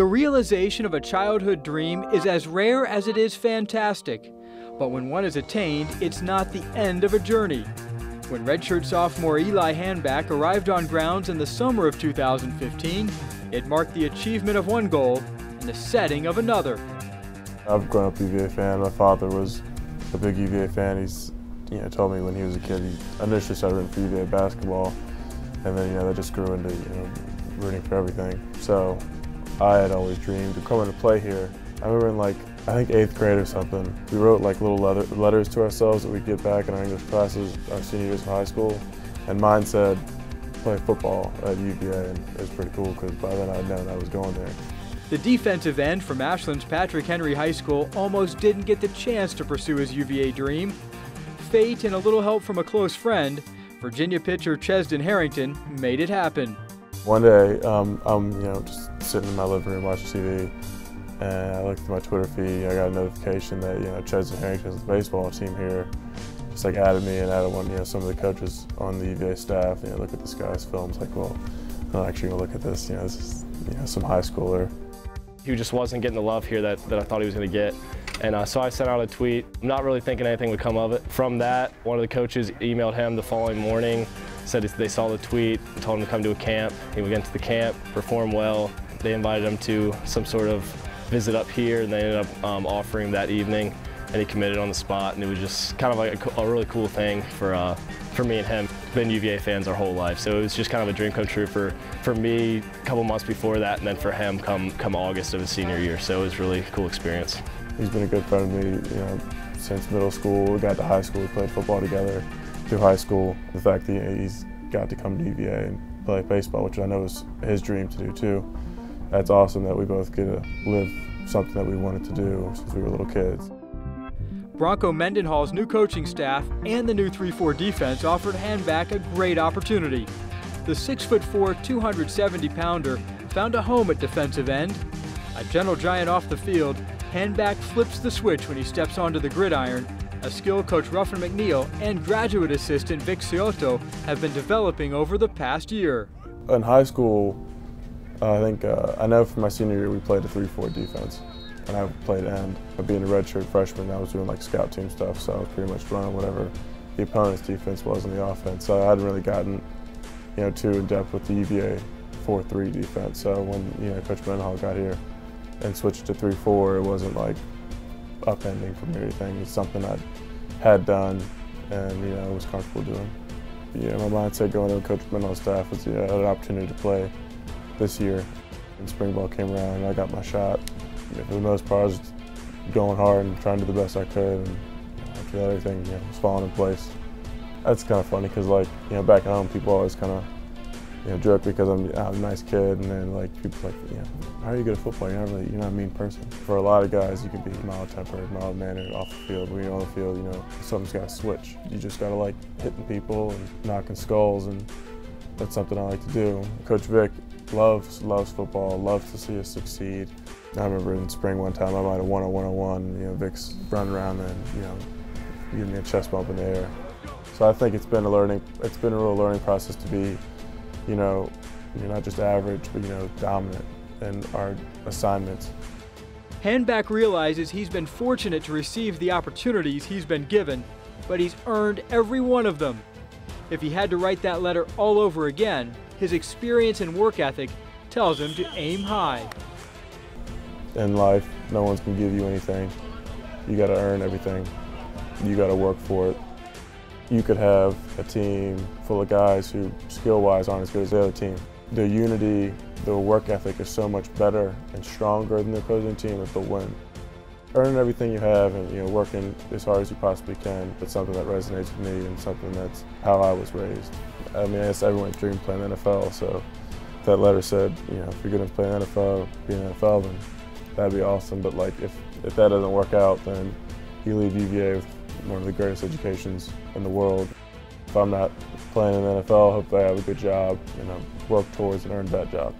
The realization of a childhood dream is as rare as it is fantastic, but when one is attained, it's not the end of a journey. When redshirt sophomore Eli Hanback arrived on grounds in the summer of 2015, it marked the achievement of one goal and the setting of another. I've grown up a UVA fan. My father was a big UVA fan. He's told me when he was a kid, he initially started rooting for UVA basketball, and then that just grew into rooting for everything. So I had always dreamed of coming to play here. I remember in I think 8th grade or something, we wrote little letters to ourselves that we'd get back in our English classes our senior years of high school, and mine said, play football at UVA, and it was pretty cool because by then I'd known I was going there. The defensive end from Ashland's Patrick Henry High School almost didn't get the chance to pursue his UVA dream. Fate and a little help from a close friend, Virginia pitcher Chesden Harrington, made it happen. One day, I'm just sitting in my living room watching TV, and I looked at my Twitter feed. I got a notification that Chesden Harrington's baseball team here just added me and added some of the coaches on the UVA staff. Look at this guy's films. Well, I'm not actually gonna look at this. This is some high schooler. He just wasn't getting the love here that I thought he was going to get. And so I sent out a tweet, not really thinking anything would come of it. From that, one of the coaches emailed him the following morning, said they saw the tweet, told him to come to a camp. He went to the camp, performed well. They invited him to some sort of visit up here, and they ended up offering him that evening, and he committed on the spot. And it was just kind of a really cool thing for me and him. Been UVA fans our whole life, so it was just kind of a dream come true for me a couple months before that, and then for him come August of his senior year. So it was a really cool experience. He's been a good friend to me, since middle school. We got to high school, we played football together through high school. The fact that he's got to come to UVA and play baseball, which I know is his dream to do too. That's awesome that we both get to live something that we wanted to do since we were little kids. Bronco Mendenhall's new coaching staff and the new 3-4 defense offered Hanback a great opportunity. The 6'4", 270-pounder found a home at defensive end. A gentle giant off the field, Hanback flips the switch when he steps onto the gridiron, a skill Coach Ruffin McNeil and graduate assistant Vic Ciotto have been developing over the past year. In high school, I know for my senior year we played a 3-4 defense. And I played end. Being a redshirt freshman, I was doing scout team stuff, so I was pretty much running whatever the opponent's defense was in the offense. So I hadn't really gotten too in depth with the UVA 4-3 defense. So when Coach Mendenhall got here and switched to 3-4, it wasn't upending for me or anything. It's something I had done and was comfortable doing. My mindset going to Coach Mendenhall's staff was I had an opportunity to play this year. And spring ball came around and I got my shot. For the most part, I was going hard and trying to do the best I could, and after that, everything was falling in place. That's kind of funny because, back at home, people always kind of, joke because I'm a nice kid, and then people how are you good at football? You're not a mean person. For a lot of guys, you can be mild-tempered, mild-mannered off the field. When you're on the field, something's got to switch. You just got to hitting people and knocking skulls, and that's something I like to do. Coach Vic loves football, loves to see us succeed. I remember in spring one time I might have won a one-on-one. Vic's running around and giving me a chest bump in the air. So I think it's been a real learning process to be, you're not just average, but dominant in our assignments. Hanback realizes he's been fortunate to receive the opportunities he's been given, but he's earned every one of them. If he had to write that letter all over again, his experience and work ethic tells him to aim high. In life, no one's going to give you anything. You got to earn everything. You got to work for it. You could have a team full of guys who skill-wise aren't as good as the other team. The unity, the work ethic is so much better and stronger than the opposing team if they'll win. Earning everything you have and working as hard as you possibly can, it's something that resonates with me and something that's how I was raised. I mean, it's everyone's dream playing the NFL, so that letter said, if you're going to play in the NFL, be in the NFL, then that'd be awesome. But if that doesn't work out, then you leave UVA with one of the greatest educations in the world. If I'm not playing in the NFL, hopefully I have a good job and work towards and earn that job.